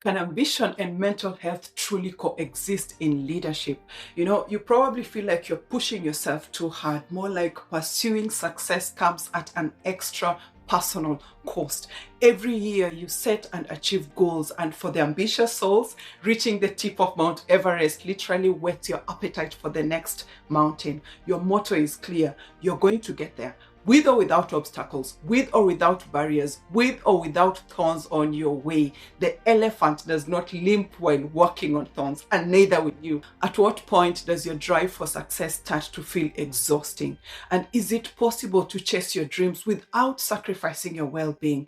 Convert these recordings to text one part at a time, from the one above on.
Can ambition and mental health truly coexist in leadership? You probably feel like you're pushing yourself too hard, more like pursuing success comes at an extra personal cost. Every year you set and achieve goals, and for the ambitious souls, reaching the tip of Mount Everest literally whets your appetite for the next mountain. Your motto is clear: you're going to get there. With or without obstacles, with or without barriers, with or without thorns on your way. The elephant does not limp while walking on thorns, and neither will you. At what point does your drive for success start to feel exhausting? And is it possible to chase your dreams without sacrificing your well-being?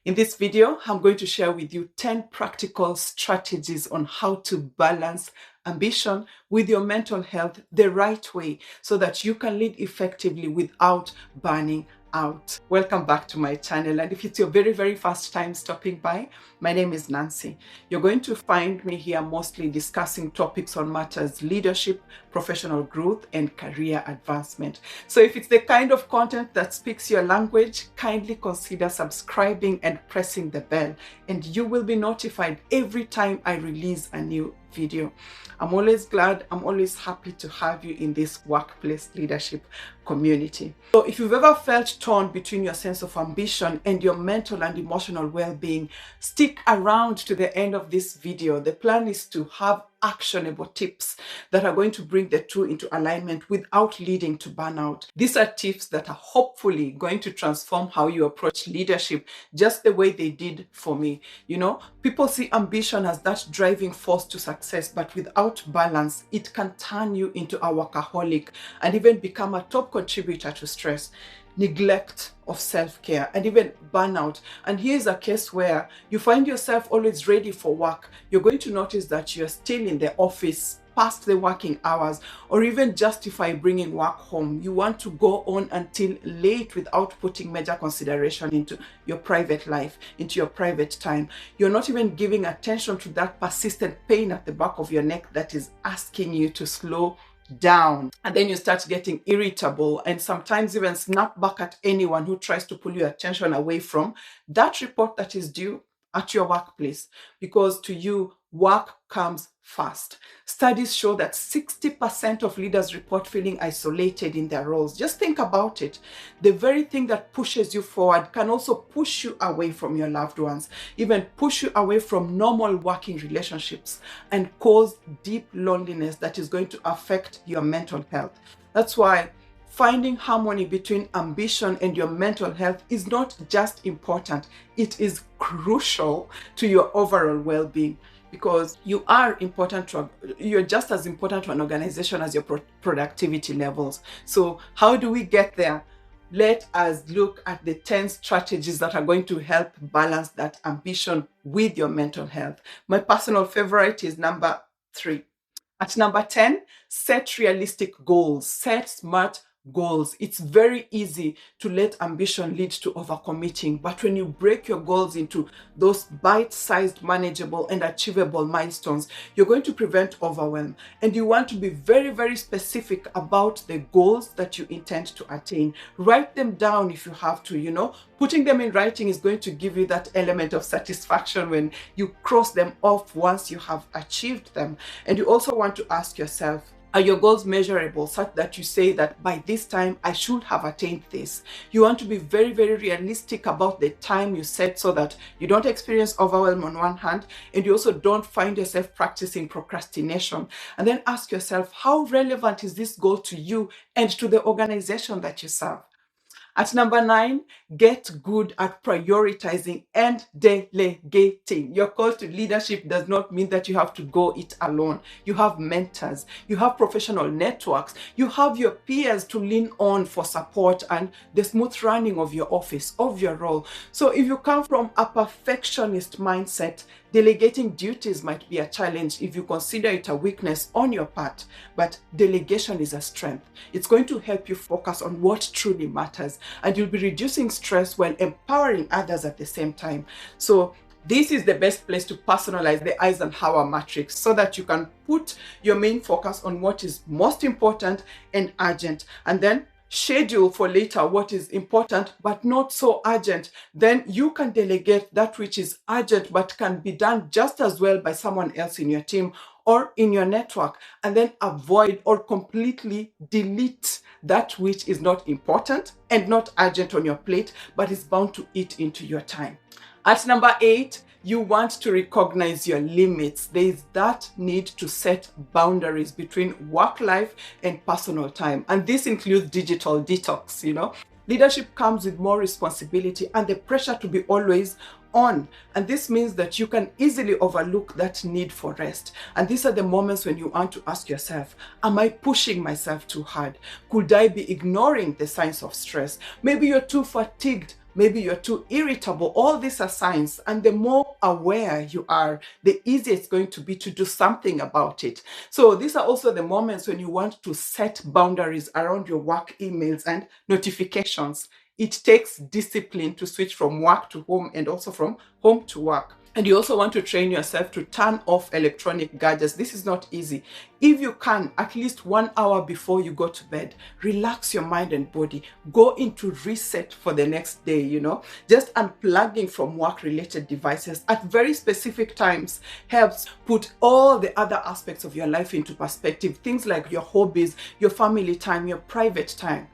In this video, I'm going to share with you 10 practical strategies on how to balance ambition with your mental health the right way so that you can lead effectively without burning out. Welcome back to my channel, and if it's your very first time stopping by, my name is Nancy. You're going to find me here mostly discussing topics on matters leadership, professional growth, and career advancement. So if it's the kind of content that speaks your language, kindly consider subscribing and pressing the bell, and you will be notified every time I release a new video. I'm always glad, I'm always happy to have you in this workplace leadership community. So if you've ever felt torn between your sense of ambition and your mental and emotional well-being, stick around to the end of this video. The plan is to have actionable tips that are going to bring the two into alignment without leading to burnout. These are tips that are hopefully going to transform how you approach leadership, just the way they did for me. People see ambition as that driving force to success, but without balance, it can turn you into a workaholic and even become a top contributor to stress, neglect of self-care, and even burnout. And here's a case where you find yourself always ready for work. You're going to notice that you're still in the office past the working hours, or even justify bringing work home. You want to go on until late without putting major consideration into your private life, into your private time. You're not even giving attention to that persistent pain at the back of your neck that is asking you to slow down. And then you start getting irritable and sometimes even snap back at anyone who tries to pull your attention away from that report that is due at your workplace, because to you, work comes first. Studies show that 60% of leaders report feeling isolated in their roles. Just think about it. The very thing that pushes you forward can also push you away from your loved ones, even push you away from normal working relationships, and cause deep loneliness that is going to affect your mental health. That's why finding harmony between ambition and your mental health is not just important, it is crucial to your overall well-being, because you're just as important to an organization as your productivity levels. So how do we get there? Let us look at the 10 strategies that are going to help balance that ambition with your mental health. My personal favorite is number 3. At number 10, set realistic goals. Set smart goals. It's very easy to let ambition lead to overcommitting, but when you break your goals into those bite-sized, manageable and achievable milestones, you're going to prevent overwhelm. And you want to be very specific about the goals that you intend to attain. Write them down if you have to. Putting them in writing is going to give you that element of satisfaction when you cross them off once you have achieved them. And you also want to ask yourself, are your goals measurable, such that you say that by this time I should have attained this? You want to be very realistic about the time you set so that you don't experience overwhelm on one hand, and you also don't find yourself practicing procrastination. And then ask yourself, how relevant is this goal to you and to the organization that you serve? At number 9, get good at prioritizing and delegating. Your call to leadership does not mean that you have to go it alone. You have mentors, you have professional networks, you have your peers to lean on for support and the smooth running of your office, of your role. So if you come from a perfectionist mindset, delegating duties might be a challenge if you consider it a weakness on your part, but delegation is a strength. It's going to help you focus on what truly matters, and you'll be reducing stress while empowering others at the same time. So this is the best place to personalize the Eisenhower matrix so that you can put your main focus on what is most important and urgent, and then schedule for later what is important but not so urgent. Then you can delegate that which is urgent but can be done just as well by someone else in your team or in your network, and then avoid or completely delete that which is not important and not urgent on your plate but is bound to eat into your time. At number 8, you want to recognize your limits. There is that need to set boundaries between work life and personal time. And this includes digital detox. Leadership comes with more responsibility and the pressure to be always on. And this means that you can easily overlook that need for rest. And these are the moments when you want to ask yourself, am I pushing myself too hard? Could I be ignoring the signs of stress? Maybe you're too fatigued. Maybe you're too irritable. All these are signs, and the more aware you are, the easier it's going to be to do something about it. So these are also the moments when you want to set boundaries around your work emails and notifications. It takes discipline to switch from work to home and also from home to work. And you also want to train yourself to turn off electronic gadgets. This is not easy. If you can, at least 1 hour before you go to bed, relax your mind and body. Go into reset for the next day, Just unplugging from work-related devices at very specific times helps put all the other aspects of your life into perspective. Things like your hobbies, your family time, your private time,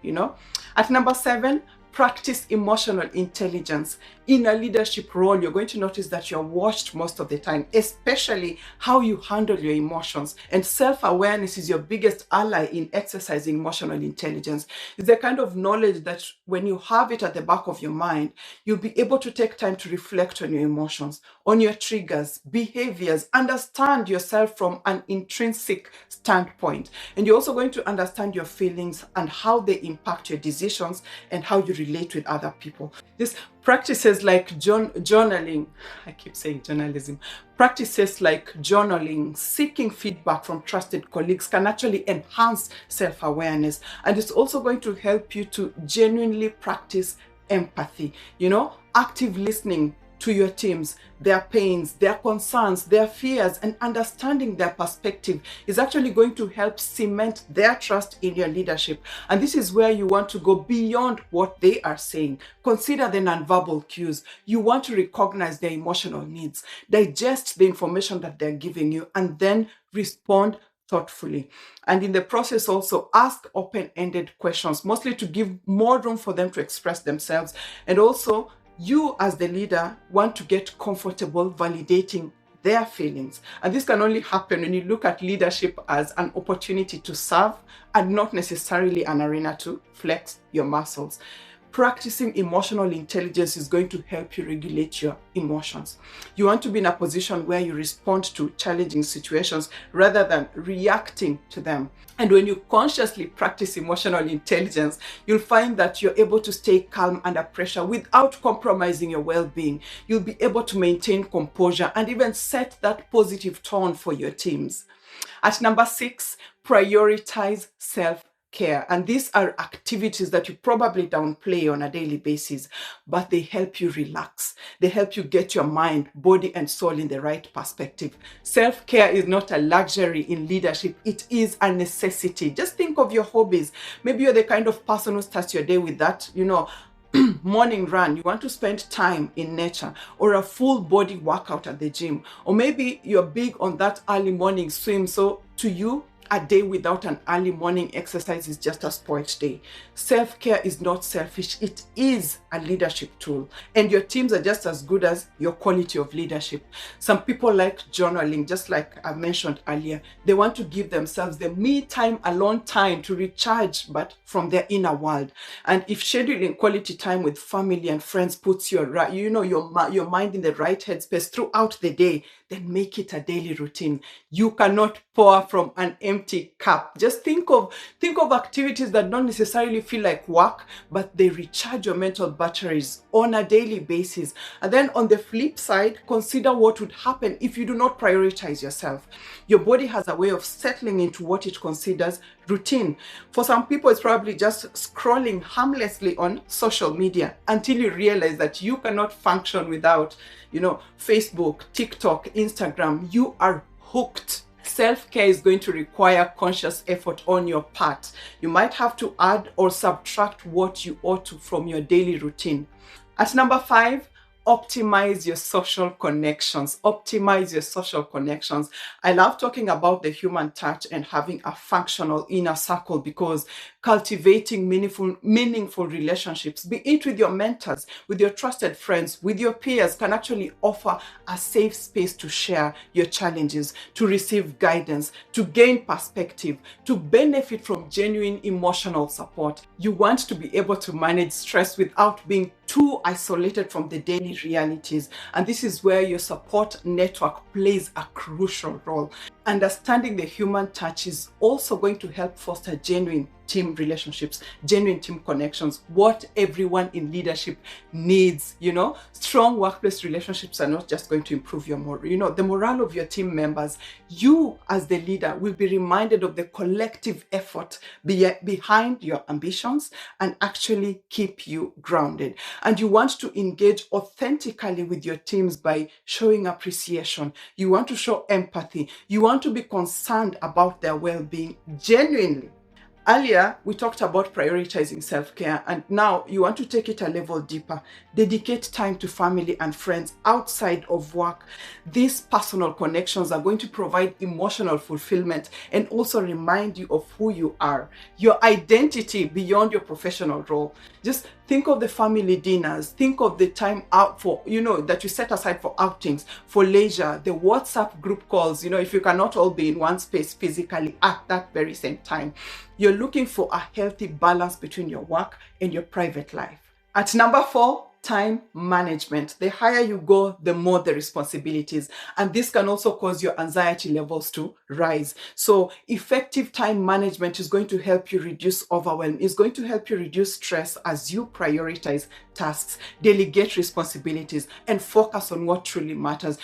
At number 7, practice emotional intelligence. In a leadership role, you're going to notice that you're watched most of the time, especially how you handle your emotions. And self-awareness is your biggest ally in exercising emotional intelligence. It's the kind of knowledge that when you have it at the back of your mind, you'll be able to take time to reflect on your emotions, on your triggers, behaviors, understand yourself from an intrinsic standpoint. And you're also going to understand your feelings and how they impact your decisions and how you relate with other people. This practices like journaling, I keep saying journalism, practices like journaling, seeking feedback from trusted colleagues can actually enhance self-awareness. And it's also going to help you to genuinely practice empathy, active listening to your teams, their pains, their concerns, their fears, and understanding their perspective is actually going to help cement their trust in your leadership. And this is where you want to go beyond what they are saying. Consider the nonverbal cues. You want to recognize their emotional needs, digest the information that they're giving you, and then respond thoughtfully. And in the process also ask open-ended questions, mostly to give more room for them to express themselves. And also, you as the leader want to get comfortable validating their feelings. And this can only happen when you look at leadership as an opportunity to serve and not necessarily an arena to flex your muscles. Practicing emotional intelligence is going to help you regulate your emotions. You want to be in a position where you respond to challenging situations rather than reacting to them. And when you consciously practice emotional intelligence, you'll find that you're able to stay calm under pressure without compromising your well-being. You'll be able to maintain composure and even set that positive tone for your teams. At number 6, prioritize self-care. And these are activities that you probably downplay on a daily basis, but they help you relax. They help you get your mind, body, and soul in the right perspective. Self-care is not a luxury in leadership. It is a necessity. Just think of your hobbies. Maybe you're the kind of person who starts your day with that, morning run. You want to spend time in nature, or a full body workout at the gym. Or maybe you're big on that early morning swim. So to you, a day without an early morning exercise is just a spoiled day. Self-care is not selfish. It is a leadership tool. And your teams are just as good as your quality of leadership. Some people like journaling, just like I mentioned earlier. They want to give themselves the me time, alone time to recharge, but from their inner world. And if scheduling quality time with family and friends puts your mind in the right headspace throughout the day, then make it a daily routine. You cannot pour from an empty cup. Just think of activities that don't necessarily feel like work, but they recharge your mental batteries on a daily basis. And then on the flip side, consider what would happen if you do not prioritize yourself. Your body has a way of settling into what it considers routine. For some people, it's probably just scrolling harmlessly on social media until you realize that you cannot function without, Facebook, TikTok, Instagram. You are hooked. self-care is going to require conscious effort on your part. You might have to add or subtract what you ought to from your daily routine. At number 5, optimize your social connections. Optimize your social connections. I love talking about the human touch and having a functional inner circle, because cultivating meaningful relationships, be it with your mentors, with your trusted friends, with your peers, can actually offer a safe space to share your challenges, to receive guidance, to gain perspective, to benefit from genuine emotional support. You want to be able to manage stress without being too isolated from the daily realities. And this is where your support network plays a crucial role. Understanding the human touch is also going to help foster genuine team relationships, genuine team connections, what everyone in leadership needs. Strong workplace relationships are not just going to improve the morale of your team members. You as the leader will be reminded of the collective effort behind your ambitions and actually keep you grounded. And you want to engage authentically with your teams by showing appreciation. You want to show empathy. You want to be concerned about their well-being genuinely. Earlier, we talked about prioritizing self-care, and now you want to take it a level deeper. Dedicate time to family and friends outside of work. These personal connections are going to provide emotional fulfillment and also remind you of who you are, your identity beyond your professional role. Just think of the family dinners. Think of the time out for, that you set aside for outings, for leisure, the WhatsApp group calls, if you cannot all be in one space physically at that very same time. You're looking for a healthy balance between your work and your private life. At number 4, time management. The higher you go, the more the responsibilities. And this can also cause your anxiety levels to rise. So effective time management is going to help you reduce overwhelm. It's going to help you reduce stress as you prioritize tasks, delegate responsibilities, and focus on what truly matters.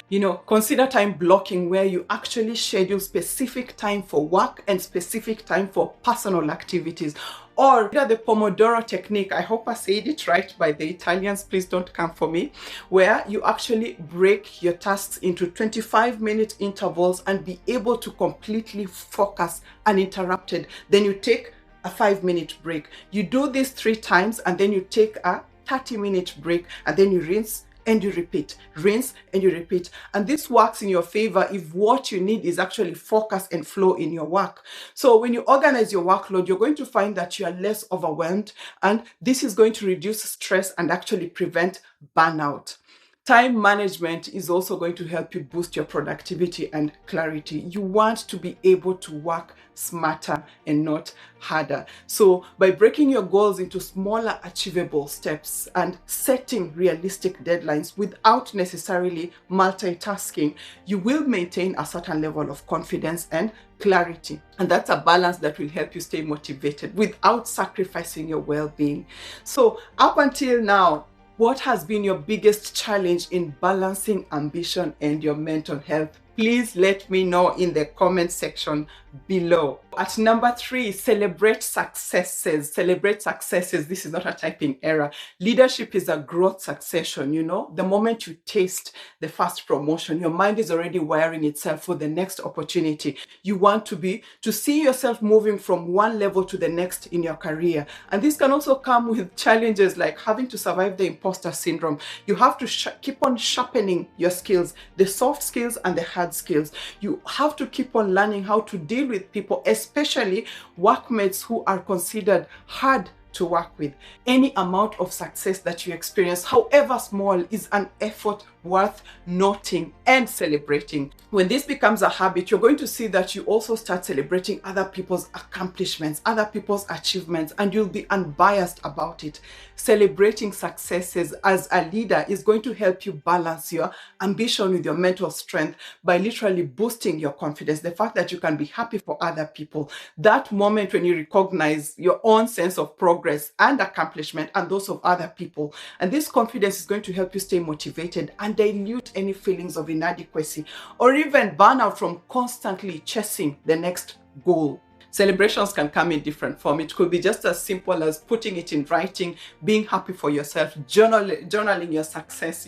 Consider time blocking, where you actually schedule specific time for work and specific time for personal activities. Or the Pomodoro technique, I hope I said it right by the Italians, please don't come for me, where you actually break your tasks into 25-minute intervals and be able to completely focus uninterrupted. Then you take a 5-minute break. You do this 3 times, and then you take a 30-minute break, and then you rinse and you repeat, rinse and you repeat. And this works in your favor if what you need is actually focus and flow in your work. So when you organize your workload, you're going to find that you are less overwhelmed, and this is going to reduce stress and actually prevent burnout. Time management is also going to help you boost your productivity and clarity. You want to be able to work smarter and not harder. So by breaking your goals into smaller achievable steps and setting realistic deadlines without necessarily multitasking, you will maintain a certain level of confidence and clarity. And that's a balance that will help you stay motivated without sacrificing your well-being. So up until now, what has been your biggest challenge in balancing ambition and your mental health? Please let me know in the comment section below. At number 3, celebrate successes. Celebrate successes. This is not a typing error. Leadership is a growth succession. The moment you taste the first promotion, your mind is already wiring itself for the next opportunity. You want to see yourself moving from one level to the next in your career. And this can also come with challenges like having to survive the imposter syndrome. You have to keep on sharpening your skills, the soft skills and the hard skills. You have to keep on learning how to deal with people, especially workmates who are considered hard to work with. Any amount of success that you experience, however small, is an effort worth noting and celebrating. When this becomes a habit, you're going to see that you also start celebrating other people's accomplishments, other people's achievements, and you'll be unbiased about it. Celebrating successes as a leader is going to help you balance your ambition with your mental strength by literally boosting your confidence. The fact that you can be happy for other people, that moment when you recognize your own sense of progress and accomplishment and those of other people. And this confidence is going to help you stay motivated and dilute any feelings of inadequacy or even burnout from constantly chasing the next goal. Celebrations can come in different form. It could be just as simple as putting it in writing, being happy for yourself, journaling your success,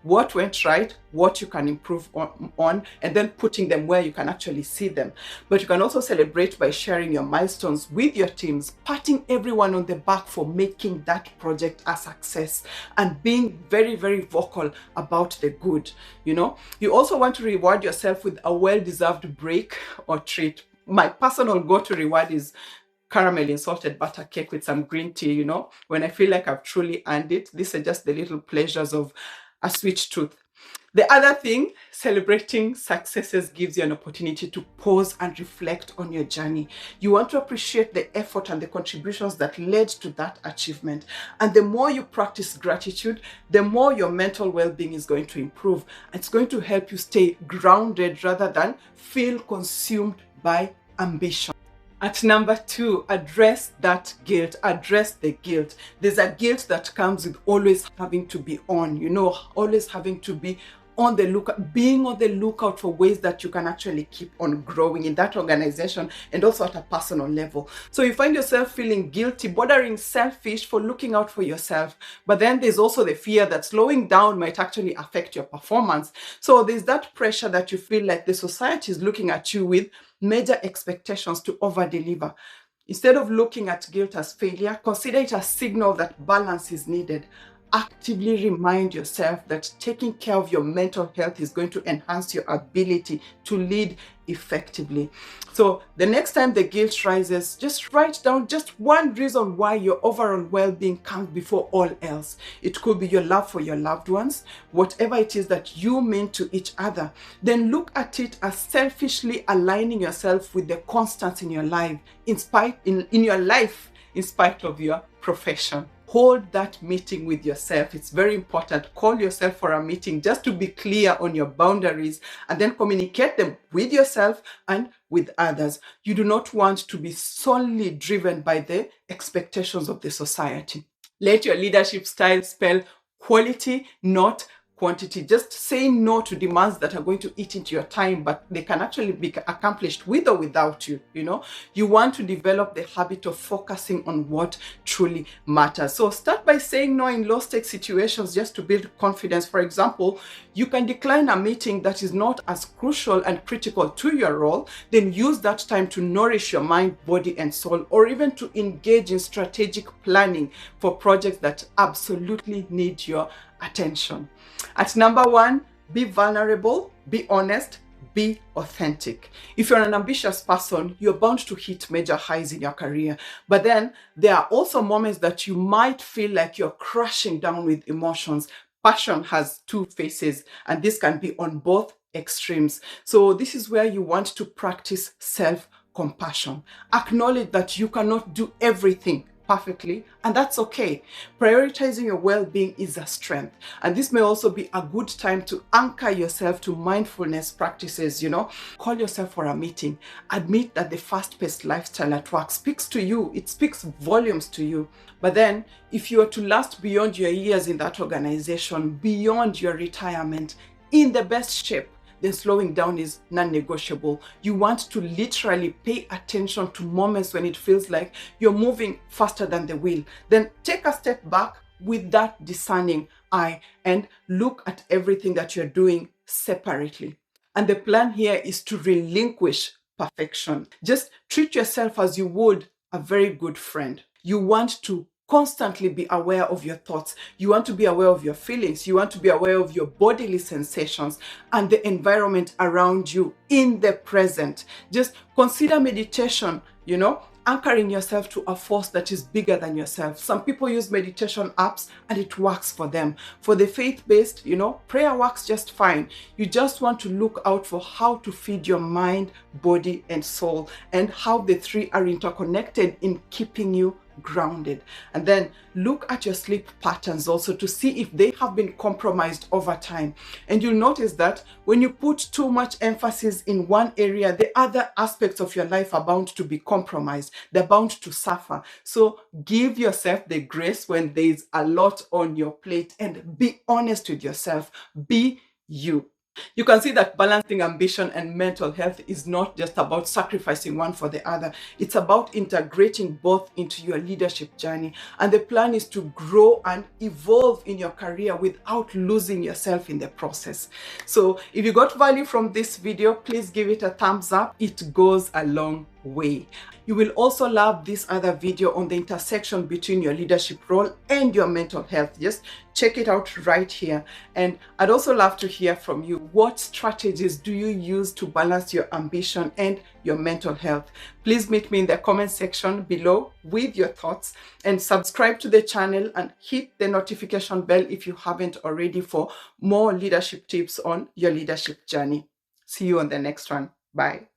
what went right, what you can improve on, and then putting them where you can actually see them. But you can also celebrate by sharing your milestones with your teams, patting everyone on the back for making that project a success, and being very, very vocal about the good. You also want to reward yourself with a well-deserved break or treat. My personal go-to reward is caramel in salted butter cake with some green tea, when I feel like I've truly earned it. These are just the little pleasures of a sweet tooth. The other thing, celebrating successes gives you an opportunity to pause and reflect on your journey. You want to appreciate the effort and the contributions that led to that achievement. And the more you practice gratitude, the more your mental well-being is going to improve. It's going to help you stay grounded rather than feel consumed by ambition. At number 2, address that guilt. Address the guilt. There's a guilt that comes with always having to be on, always having to be on the lookout, being on the lookout for ways that you can actually keep on growing in that organization and also at a personal level. So you find yourself feeling guilty, bordering selfish for looking out for yourself. But then there's also the fear that slowing down might actually affect your performance. So there's that pressure that you feel like the society is looking at you with major expectations to over-deliver. Instead of looking at guilt as failure, consider it a signal that balance is needed. Actively remind yourself that taking care of your mental health is going to enhance your ability to lead effectively. So the next time the guilt rises, just write down just one reason why your overall well-being comes before all else. It could be your love for your loved ones, whatever it is that you mean to each other. Then look at it as selfishly aligning yourself with the constants in your life, in your life, in spite of your profession. Hold that meeting with yourself. It's very important. Call yourself for a meeting just to be clear on your boundaries and then communicate them with yourself and with others. You do not want to be solely driven by the expectations of the society. Let your leadership style spell quality, not quantity. Just saying no to demands that are going to eat into your time, but they can actually be accomplished with or without you. You want to develop the habit of focusing on what truly matters. So start by saying no in low-stakes situations just to build confidence. For example, you can decline a meeting that is not as crucial and critical to your role, then use that time to nourish your mind, body, and soul, or even to engage in strategic planning for projects that absolutely need your attention. At number 1, be vulnerable, be honest, be authentic. If you're an ambitious person, you're bound to hit major highs in your career. But then there are also moments that you might feel like you're crashing down with emotions. Passion has 2 faces, and this can be on both extremes. So this is where you want to practice self-compassion. Acknowledge that you cannot do everything perfectly, and that's okay. Prioritizing your well-being is a strength, and this may also be a good time to anchor yourself to mindfulness practices. Call yourself for a meeting. Admit that the fast-paced lifestyle at work speaks to you. It speaks volumes to you. But then if you are to last beyond your years in that organization, beyond your retirement, in the best shape, then slowing down is non-negotiable. You want to literally pay attention to moments when it feels like you're moving faster than the wheel. Then take a step back with that discerning eye and look at everything that you're doing separately. And the plan here is to relinquish perfection. Just treat yourself as you would a very good friend. You want to constantly be aware of your thoughts. You want to be aware of your feelings. You want to be aware of your bodily sensations and the environment around you in the present. Just consider meditation, anchoring yourself to a force that is bigger than yourself. Some people use meditation apps and it works for them. For the faith-based, prayer works just fine. You just want to look out for how to feed your mind, body, and soul, and how the 3 are interconnected in keeping you grounded. And then look at your sleep patterns also to see if they have been compromised over time. And you'll notice that when you put too much emphasis in one area, the other aspects of your life are bound to be compromised. They're bound to suffer. So give yourself the grace when there's a lot on your plate and be honest with yourself. Be you. You can see that balancing ambition and mental health is not just about sacrificing one for the other. It's about integrating both into your leadership journey. And the plan is to grow and evolve in your career without losing yourself in the process. So if you got value from this video, please give it a thumbs up. It goes a long way. You will also love this other video on the intersection between your leadership role and your mental health. Just check it out right here. And I'd also love to hear from you. What strategies do you use to balance your ambition and your mental health? Please meet me in the comment section below with your thoughts, and subscribe to the channel and hit the notification bell if you haven't already for more leadership tips on your leadership journey. See you on the next one. Bye.